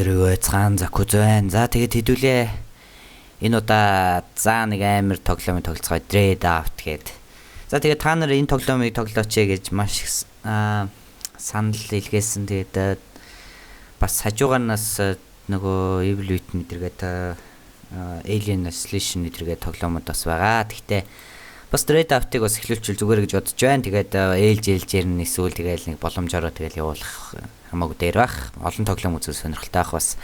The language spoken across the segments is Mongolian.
өдрөө цаан закузэн. За тэгээд хэдүүлээ. Энэ удаа за нэг амар тоглоомыг тоглоцгоо Dread Out гээд. За тэгээд та нар энэ тоглоомыг тоглооч гэж маш их санал илгээсэн. Тэгээд бас хажуугаанаас нөгөө Evil Within мэдэргээд Alien Isolation мэдэргээд тоглоомод бас байгаа. Гэхдээ бас Dread Out-ыг бас эхлүүлчихвэл зүгээр гэж бодож байна. Тэгээд ээлжээр нь эсвэл тэгээд нэг боломжоор тэгээд явуулах хамаагүй дээр бах. Олон тоглоом үзүүл сонирхолтой бах бас.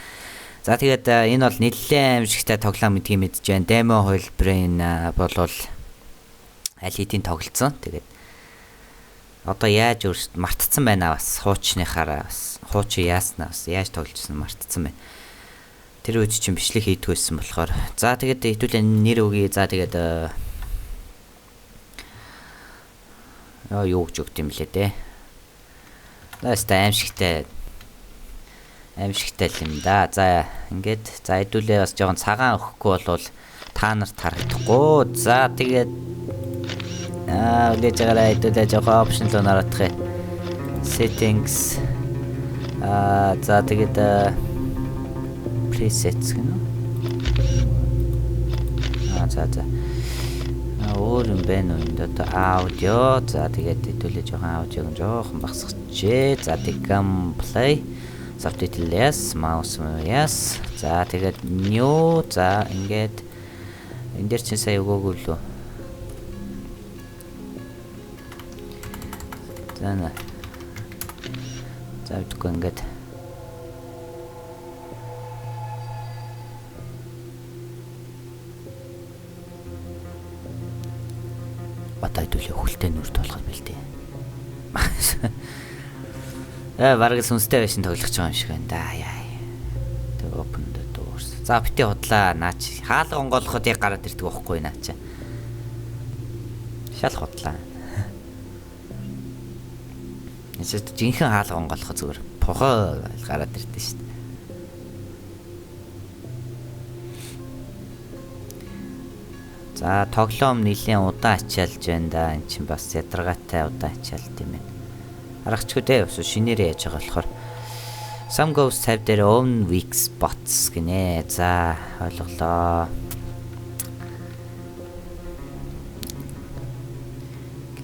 За тэгээд энэ бол нэлээд аимшигтай тоглоом гэдгийг мэдж байна. Demo хөлбрийн болвол аль хэдийн тоглолцсон. Тэгээд одоо яаж өөрсд мартцсан байна бас хуучныхаараа бас хуучин яаснаа бас яаж тогложсэн мартцсан байна. Тэр үед чинь бичлэг хийдгүйсэн болохоор. За тэгээд хэдүүлээ нэр өгье. За тэгээд юу гэж өгд юм блэ дээ. Наста аимшигтай юм да. За ингээд за хэдүүлээ бас жоохон цагаан өгөхгүй болвол та нарт харагдахгүй. За тэгээд үлээж байгаараа хэдүүлээ жоохон опшн руу нараадах. Settings за тэгээд presets гэнэ. За өөр юм байна уу энэ одоо аудио. За тэгээд хэдүүлээ жоохон аудиог нь жоохон багасгачээ. За тэгам play subtitle yes mouse yes. За тэгээд new за ингээд энэ дээр чинь сая өгөөгүй лөө. За үгүй ингээд батай дүүлээ хөлтэй нүрд болгох бэлдээ. Бараг сүнстэй байшин тоглох гэж байгаа юм шиг байна да. Яа. Тэг open the doors. За бити худлаа наач. Хаалга онгоолоход яг гараад ирдэг байхгүй наача. Шал худлаа. Эсвэл жинхэнэ хаалга онгоолоход зүгээр похоо гараад ирдэ шүү дээ. За тоглоом нэлийн удаан ачаалж байна да. Эн чинь бас ядаргаатай удаан ачаалт юм байна. Харагчгүй дээ. Ус шинээрээ яаж байгаа болохоор some ghosts have their own weak spots гинэ. За ойлголоо.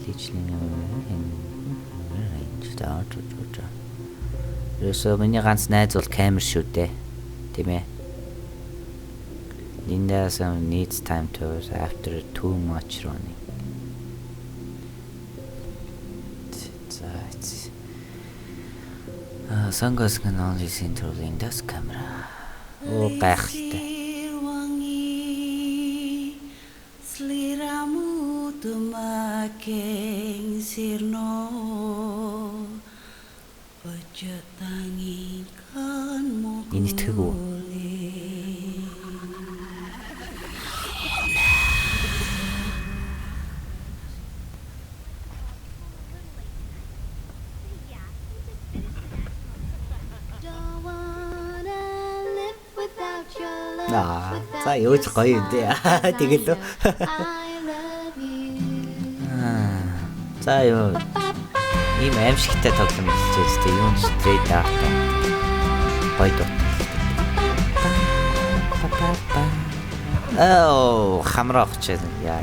Glitchling Ерөөсөө миний ганц найз бол камер шүү дээ. Тийм ээ. Linda needs time to after too much running. Sunglass can only see through Linda's camera. Oh, gayхalтай. Sliramu tumaking sirno. Pagkatangin kan mo. Initgo. За юуж гоё юм дээ. Тэгэл. За юу. Ийм аимшигтай тоглоом хэлж дээ. Юу Dread Out. Гоё дуу. Хамрах ч яа.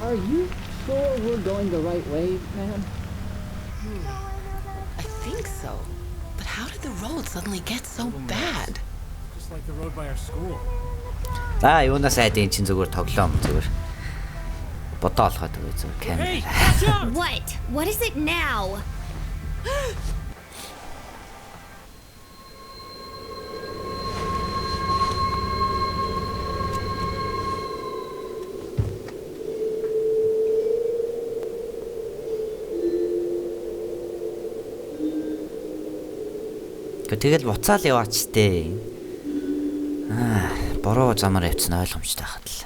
Are you sure we're going the right way, ma'am? I think so. But how did the road suddenly get so bad? Just like the road by our school. За юунаас айдын чинь зүгээр тоглоом зүгээр. Бодоо олоход зүгээр камер. What? What is it now? Тэгэл буцаал яваач тээ. Бороо замаар явцсан ойлгомжтой хаад л.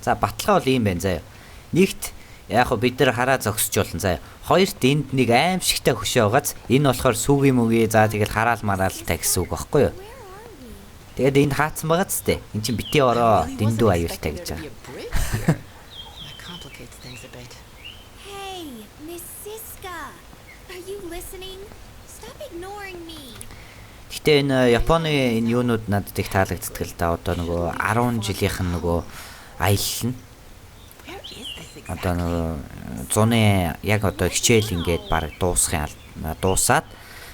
За баталгаа бол ийм байна заяа. Нэгт яг хөө бид нар хараа зогсож болно заяа. Хоёрт энд нэг аимшигтай хөшөө байгааз энэ болохоор сүүгийн мүгээ за тэгэл хараал мараалтай гэсэн үг байхгүй юу? Тэгээд энд хаацсан байгаа ч тээ. Энд чинь бити ороо дэндүү аюултай гэж байгаа. Hey, Miss Siska. Are you listening? Stop ignoring me. Гэтэ энэ Японы энэ юунууд надад их таалагддаг л да. Одоо нөгөө 10 жилийнх нь нөгөө аялал нь Where is this exactly? одоо нөгөө зуны яг одоо хичээл ингээд баг дуусаад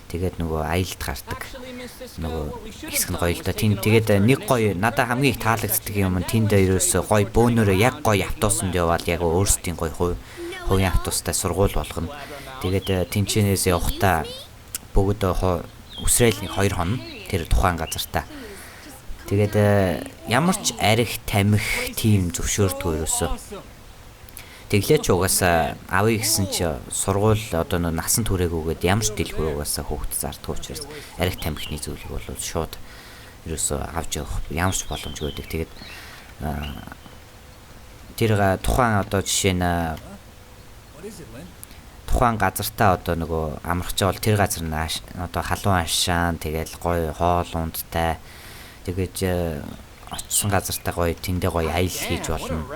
тэгээд нөгөө аялалд гардаг. Нөгөө хэсэг нь гоё л да. Тэнд тэгээд нэг гоё надад хамгийн их таалагддаг юм нь тэнд ерөөсөө гоё бөөнөрөө яг гоё автобусанд яваад яг өөрсдийн гоё хувийн автобустай сургууль болгоно. Тэгээд тэнчэнээс явахдаа бүгд үсрээл нэг 2 хоног тэр тухайн газартаа. Тэгээд ямар ч арх тамхи тийм зөвшөөрдгөө ерөөсөө. Тэглээч угаасаа авъя гэсэн чи сургууль одоо насан туршаагүйгээд ямар ч дэлгүүр угаасаа хүүхд зарддаг учраас арх тамхины зүйлийг бол шууд ерөөсөө авч явах ямар ч боломжгүй байдаг. Тэгээд тэр тухайн одоо жишээ нь тухайн газартаа одоо нөгөө амрах жаал тэр газар нь одоо халуун ашаан тэгэл гоё хоол ундтай тэгэж очсон газартаа гоё тэндээ гоё аялал хийж болно.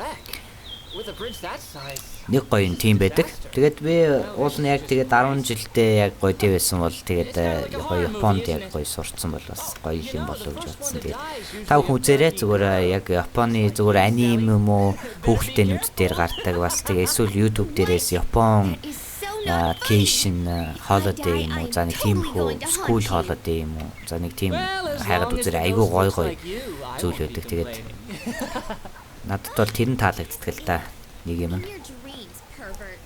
Нэг гоё юм тийм байдаг. Тэгээд би уул нь яг тэгээд 10 жилдээ яг гоё тийм байсан бол тэгээд гоё Японд яг гоё сурцсан бол бас гоё юм болов гэж бодсон. Тэгээд та бүхэн үзээрэй зүгээр яг Японы зүгээр анime юм уу хүүхэлдэйнүүд дээр гардаг бас тэгээд эсвэл YouTube дээрээс Япон vacation holiday юм уу за нэг тиймхүү school holiday юм уу за нэг тийм хайгаад үзээрэй айгүй гоё зүйл байдаг. Тэгээд надад бол тэр нь таалагддаг л да. Нэг юм. Your dreams, pervert.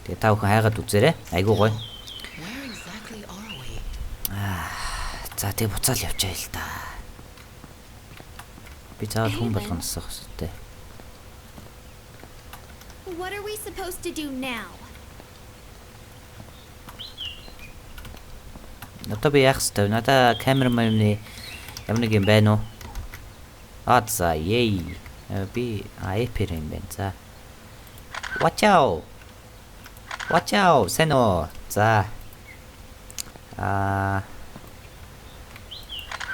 Тэгээ та бүхэн хайгаад үзээрэй. Айгуу гоё. Where exactly are we? За тэгээ буцаал явчаа л да. Би цаал хүн болгоноосох хэрэгтэй. What are we supposed to do now? Одоо би яах вэ? Надаа камераманы ямар нэг юм байна уу? За яй. Би айпэр юм байна. За. Watch out. Сэнэ. За.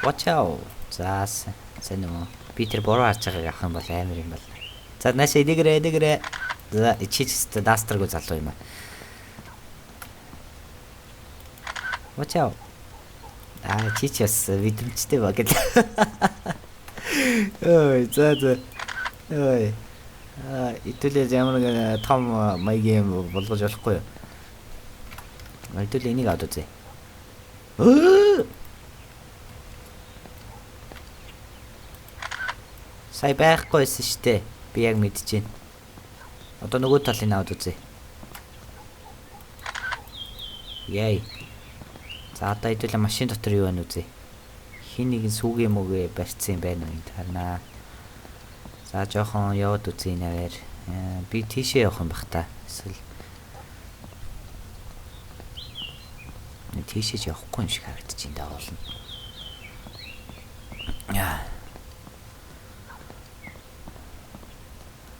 Watch out. За сэнэ. Би тэр бороо харж байгааг авах юм бол амар юм байна. За наашаа эдгэрээ. За чичтэй дастраггүй залуу юм аа. Watch out. Чичээс видэмчтэй баг гэл. Ой, за. Ой. Итүүлээ ямар нэг том маягийн болгож болохгүй юу? Итүүлээ энийг аваад үзье. Сая байхгүйсэн штэ. Би яг мэдчихээн. Одоо нөгөө талын аваад үзье. Яй. За одоо хэдүүлээ машин дотор юу байна үзье. Хин нэгэн сүүгээ мөгээ барьцсан юм байна уу тарнаа. За жоохон яваад үзье навэр. Би тийшээ явах юм бах та. Эсвэл тийшээ явахгүй юм шиг харагдаж байна даа болно.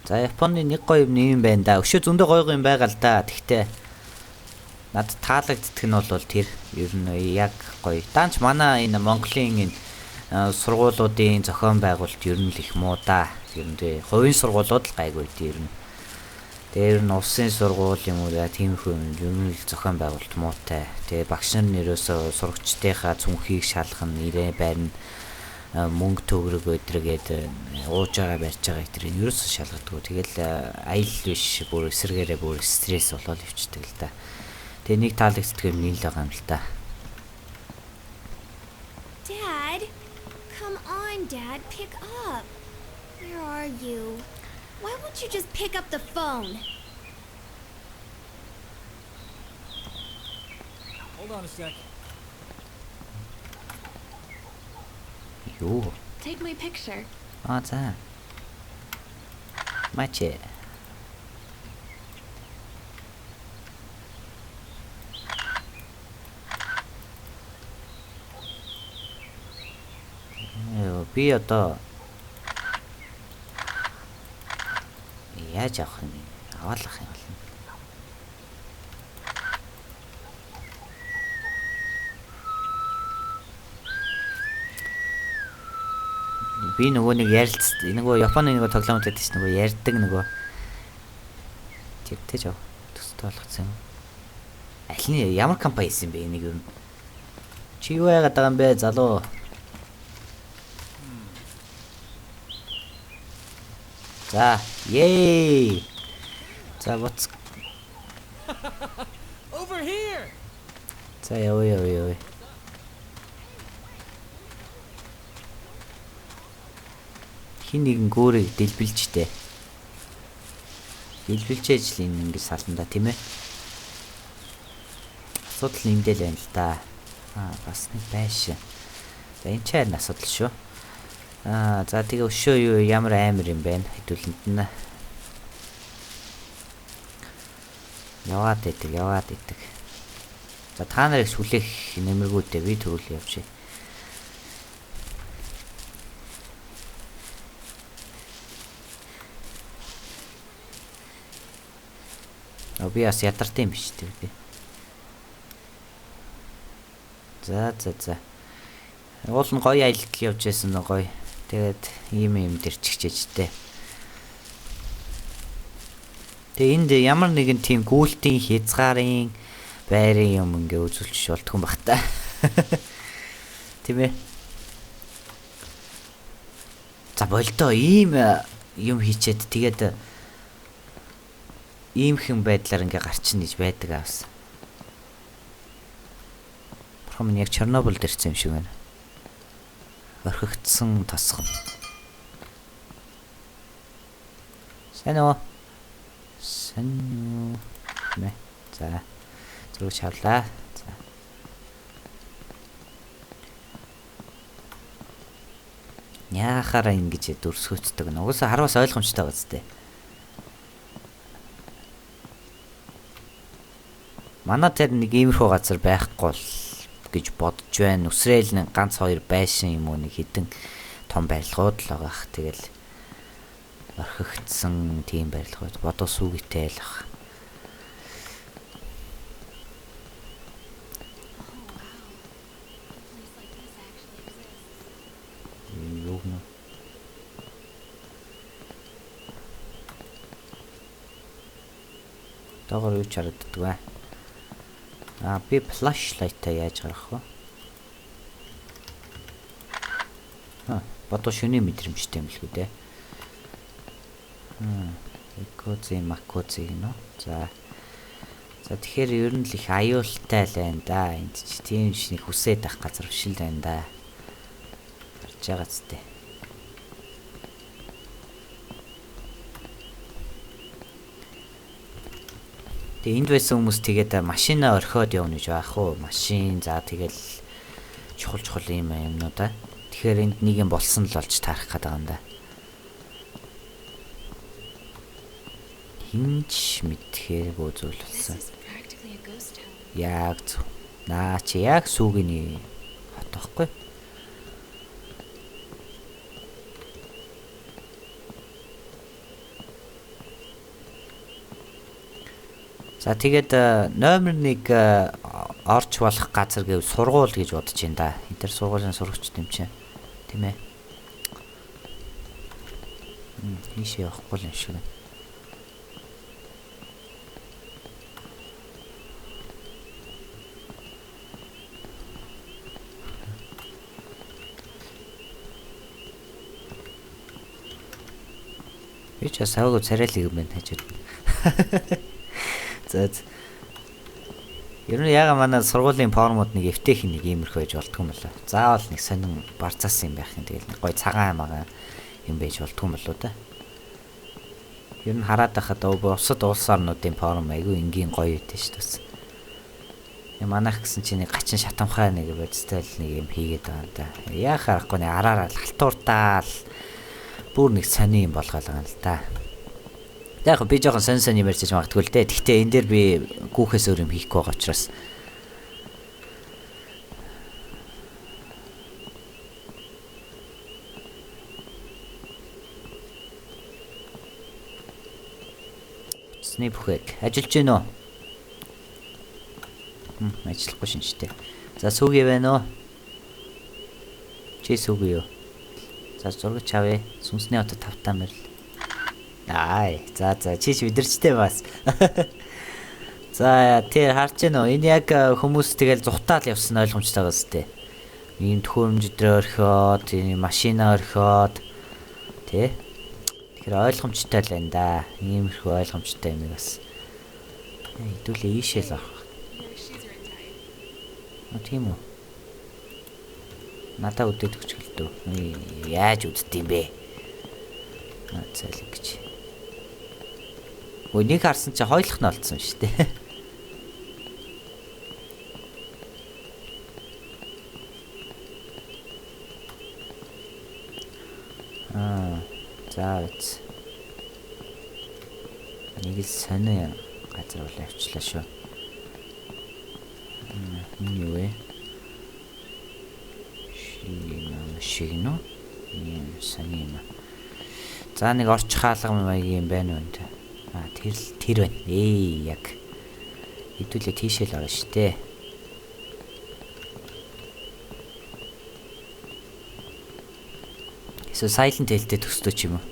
За Японы нэг гоё юм байна да. Өшөө зөндөө гоё юм байгаа л да. Тэгтээ надад таалагддаг нь бол тэр ер нь яг гоё. Даанч манай энэ Монголын энэ сургуулиудын зохион байгуулалт ер нь л их муу да. Ер нь хувийн сургуулиуд л гайгүй дээ ер нь. Тэр нь улсын сургууль юм уу тиймэрхүү ер нь л зохион байгуулалт муутай. Тэгээ багш нар нэрөөсөө сурагчдынхаа цүнхийг шалгах нь ирээ байна. Мөнгө төгрөг өдргээд ууж байгаа барьж байгаа тэр ерөөсөө шалгадгүй. Тэгэл аялал биш бүр эсрэгээрээ бүр стресс болоод өвчдөг л да. Тэгээ нэг таалагддаг юм л байгаа юм л да. Dad, come on, Dad, pick up. Where are you? Why won't you just pick up the phone? Hold on a sec. Юу? Take my picture. За. Маче. Би одоо яаж авах юм? Аваалах юм болно. Би нөгөө нэг нөгөө Японы нөгөө тоглоомд байдаг ш нөгөө ярьдаг нөгөө тэгтэж төстэй болгоцсон юм. Аль нь ямар компани хийсэн бэ энийг юу? Чи юу яагаад байгаа юм бэ залуу? За, yay. За what's Over here! За яа. Хин нэгэн гөөрийг дэлбэлжтэй. Дэлбэлжээж л ингэ салнда тийм ээ. Асуудал нэмдэл байна л да. Бас нэг байш. За энэ ч харин асуудал шүү. За тэгээ өшөө юу ямар амар юм бэ хэдүүлэнд нь. Яваад идэг. За та нарыг сүлэх нэмэргүүдээ би төрүүл явчих. Би бас ядартай юм биш үү? За. Уул нь гоё аялал явж байсан гоё. Тэгээд ийм дэрчгчээжтэй. Тэгээ энд ямар нэгэн тийм гүйлтийн хязгаарын байрын юм ингээ үзүүлчих болтгүй юм бах та. Тийм ээ. За болдоо ийм юм хийчээд тэгээд иймхэн байдлаар ингээ гарчин гэж байдаг аавс. Бурхан минь яг Чернобыль дэрсэн юм шиг байна. Орхигдсан тосгон. Сайн уу? Мэ. За. Зүрх шавлаа. За. Яахаараа ингэж дүрсгөөцдөг нь. Угсаа хараас ойлгомжтой байгаа зү. Манай тэр нэг иймэрхүү газар байхгүй л гэж бодож байна. Үсрээл нэг ганц хоёр байшин юм уу нэг хідэн том барилгууд л байгаах. Тэгэл орхигдсан тийм барилгууд бодос үгтэй л баг. Тагор юу чарагддаг вэ? Би flashlight-а яаж гаргах вэ? Бодоо шөнийн мэдрэмжтэй юм л үү дээ. Макози нөө. За тэгэхээр ер нь л их аюултай л байна да. Энд ч тийм шинийг хүсээд байх газар биш л байна да. Гарч байгаа зү. Тэгээ энд байсан хүмүүс тэгээд машинаа орхиод явна гэж байх уу? Машин за тэгэл чухал юмнуудаа. Тэгэхээр энд нэг юм болсон л болж таарах гэдэг юм да. Хинч мэдхээргүй зүйл болсон. Яг зөв. Наа чи яг сүүгийн хот байхгүй. За тэгээд номер 1 орж болох газар гэв сургууль гэж бодож байна да. Энд тэр сургуулийн сурагч юм чинь. Тийм ээ. Ийшээ явахгүй юм шиг байна. Би ч асаагүй царайлаг юм байна хажууд. За. Ер нь яга манай сургуулийн формууд нэг эвтэйх нэг иймэрхүү байж болтгүй юм болоо. Заавал нэг сонин барцаас юм байх юм тэгэл нэг гой цагаан аймага юм байж болтгүй юм болоо да. Ер нь хараад байхад бусад улс орнуудын форм айгүй энгийн гоё үйтэй шүү дээ. Манайх гэсэн чинь нэг гачин шатамхай нэг бодистой л нэг юм хийгээд байгаа юм да. Яа харахгүй нэг араараа халтууртаал бүр нэг сони юм болгоол байгаа юм л да. Яг би жоохон сонь юм ярьж магадгүй л дээ. Гэхдээ энэ дээр би гүүхээс өөр юм хийхгүй байгаа учраас Сний бүхээг ажиллаж гэнэ үү? Ажиллахгүй шинжтэй. За сүүгээ байна уу? Чи сүүгээ юу? За зураг авъя. Сүнсний хот тавтаа мэрл. За чи бидэрчтэй бас. За тэр харж байна уу? Энэ яг хүмүүс тэгэл зүхтаал явсан ойлгомжтой байгаас тээ. Ийм төхөөрөмжөдрөө орхиод, ийм машина орхиод тий. Тэгэхээр ойлгомжтой л байна да. Иймэрхүү ойлгомжтой юм бас. Хэдүүлээ ийшээ л авах. Тийм үү? Надаа үдээд өгч гэлдөө. Яаж үдд юм бэ? Цаалин гэж. Өө нэг харсан чи хойлох нь олдсон шүү дээ. За үз. Нэг л сонио газар бол авчлаа шүү. Энэ юу вэ? Шигнө. Ийм сонио. За нэг орч хаалга маягийн юм байна уу? Тэр байна. Яг. Хэдүүлээ тийшээ л орно шүү дээ. So silent хэлтэй төстэй ч юм уу?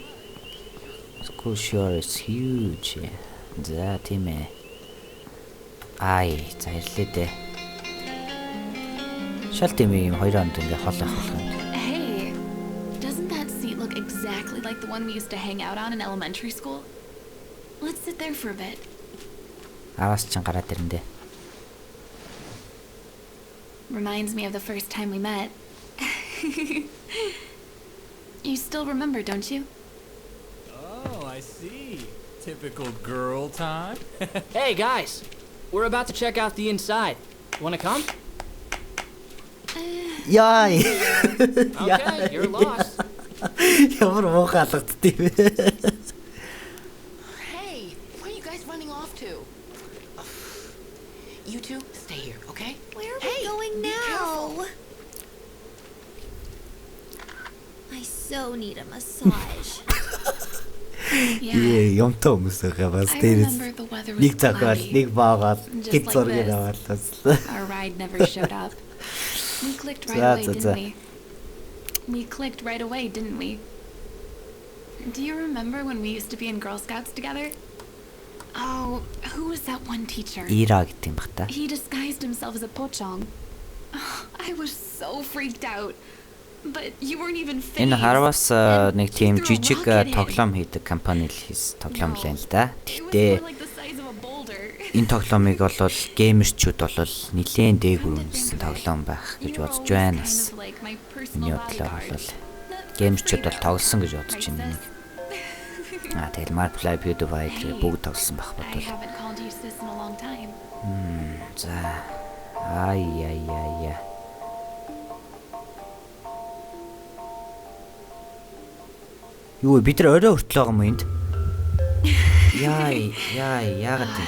School sure is huge. За тийм ээ. За ирлээ дээ. Шал тийм юм 2 онд ингээ хол авах болох юм. Hey, doesn't that seat look exactly like the one we used to hang out on in elementary school? Let's sit there for a bit. Аваас ч гараад ирэндээ. Reminds me of the first time we met. You still remember, don't you? Oh, I see. Typical girl time. Hey guys, we're about to check out the inside. Wanna come? Яа. Okay, you're lost. Ямар муухай алгадтыг вэ? Hey, where are you guys running off to? You two, stay here, okay? Where are Hey, we going be now? I so need a massage. Yeah. Юмтай хүмүүс байгаа бас I дээрээс remember the weather was нэг цагаал cloudy. нэг баагаад Just гид like зургийг this. аваалаа. Our ride never showed up. We clicked right away, didn't we? We clicked right away, didn't we? Do you remember when we used to be in Girl Scouts together? Oh, who was that one teacher? Ира гэдэг юм бах та. He disguised himself as a pochong. I was so freaked out. But you weren't even phased. Энэ Harvas And нэг he тийм threw a жижиг rock at him. тоглоом хийдэг компани л хийс тоглоом л байна л да. It was Гэхдээ more like the size of a boulder. энэ тоглоомыг бол геймерчүүд бол нэлээд дээгүүр үнэлсэн тоглоом байх гэж You were бодож always байна. kind of like my personal Миний бодлоор bodyguard. бол Not геймерчүүд бол afraid of тоглосон гэж бодож prices. байна. Тэгэл Markiplier, PewDiePie Hey, бүгд тоглосон байх I бодвол. haven't called you sis in a long time. За. Ай. Юу бид нар орой хүртэл байгаа юм энд? Яагаад вэ?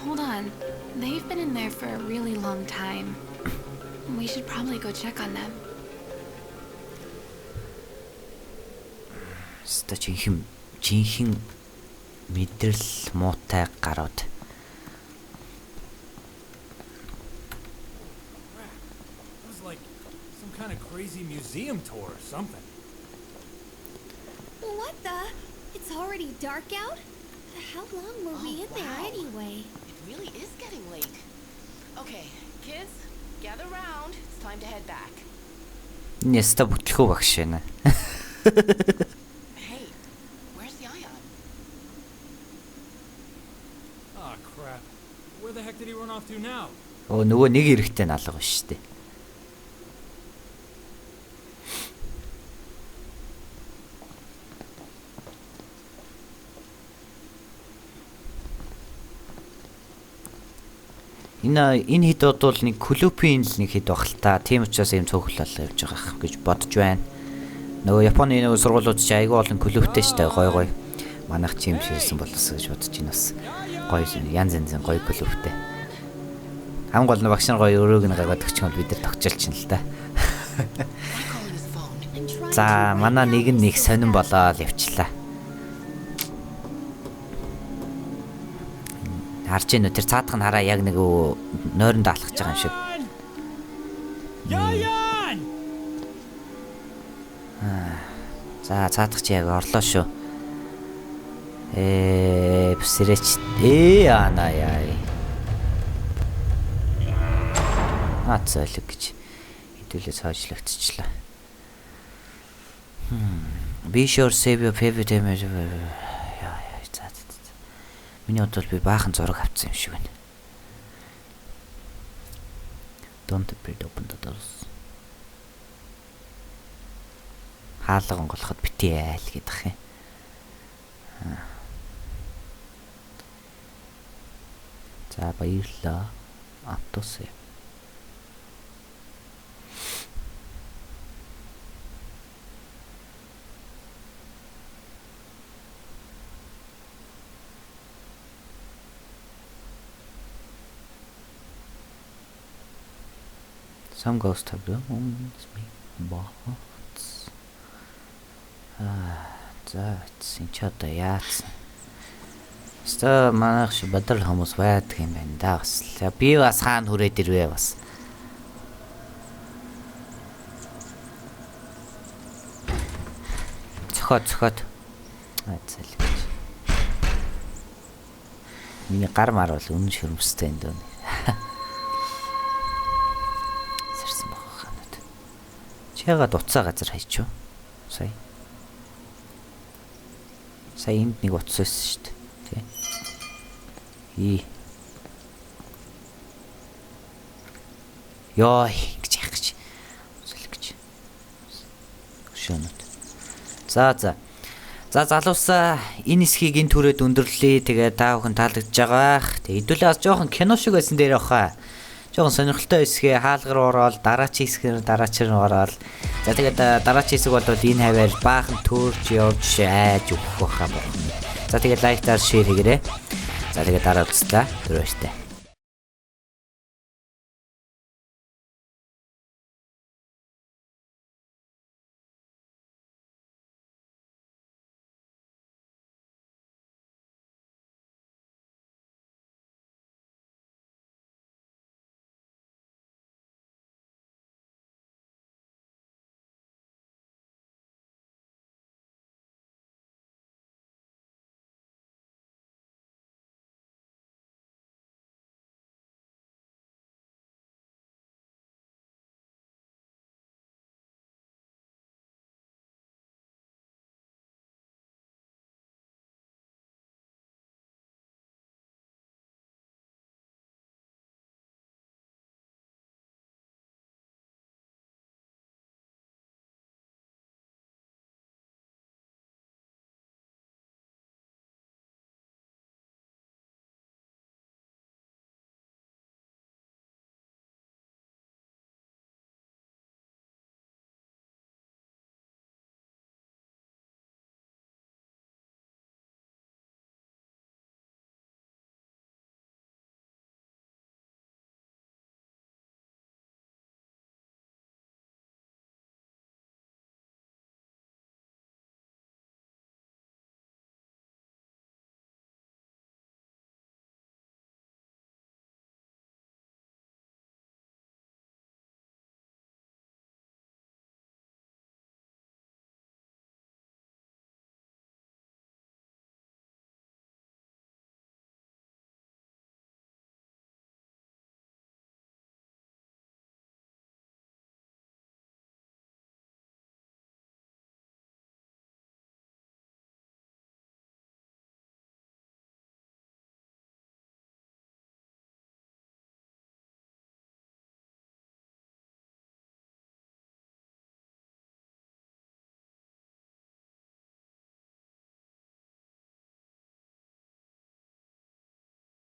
Hold on. They've been in there for a really long time. We should probably go check on them. Ста жинхэнэ мэдрэл муутай гарууд. It was like some kind of crazy museum tour or something. What the? It's already dark out? How long were we in there wow. anyway? It really is getting late. Okay, kids, gather round. It's time to head back. Энэ ста бүтлэхүү багш байна. Hey, where's the ion? Ah, crap. Where the heck did he run off to now? Нөгөө нэг эрэхтэй налга ба штэ. Энэ хэд бодвол нэг клубын л нэг хэд баг л та. Тийм учраас ийм цөөхөл бол явж байгаа гэж бодож байна. Нөгөө Японы нөгөө сургуулиуд чи айгүй олон клубтэй штэ гой. Манайх чим шилсэн болоос гэж бодож байна бас. Гой янз гой клубтэй. Хамгийн гол нь багш нар гой өрөөг нь гайгаад өгч юм бол бид нар тогтчилчихна л та. Try calling his phone. I'm trying За манай нэг нь нэг сонирн болоод явчлаа. Харж ийн тэр цаадах нь хараа яг нэг нойронд алхаж байгаа юм шиг. Yayan! За цаадах чи яг орлоо шүү. Псэрэч ана яа. Цаалэг гэж хэдүүлээс хойшлогдчихлаа. Be sure save your favorite image. Яа. Миний бодвол би баахан зураг авсан юм шиг байна. Don't open the doors. Хаалга онголоход битээ айл гэдэг юм. За баярлаа. Автосээ. Some ghosts have their own bots. За синчата яатсан. Ста манайх шиг бодрол хүмүүс байдаг юм байна да бас. Би бас хаана хүрээд ирвэ бас. Цохот. Цаалж. Миний гар мар бол үнэн ширмстэй энэ дөө. Сэрсэн баг ханаад. Чигаа дуцаа газар хайчуу. Сая энд нэг утас байсан шүү дээ. Тий. Ёй гэж яах гэж. Үсэлэх гэж. Шөнөд. За залуусаа энэ хэсгийг энэ түрээд өндөрлөе. Тэгээ та бүхэн таалагдж байгаа. Тэгээ хэдүүлээ бас жоохон кино шиг байсан дээр баха. Жоохон сонирхолтой хэсгээ хаалгаар ороод дараачийн хэсгээр дараачаар ороод. За тэгээд дараачийн хэсэг бол энэ хаваар баахан төрж явж айж өгөх байхаа болно. За тэгээд лайктаар шеэр хийгээрэй. За тэгээд дараа уулзлаа. Түр баяртай.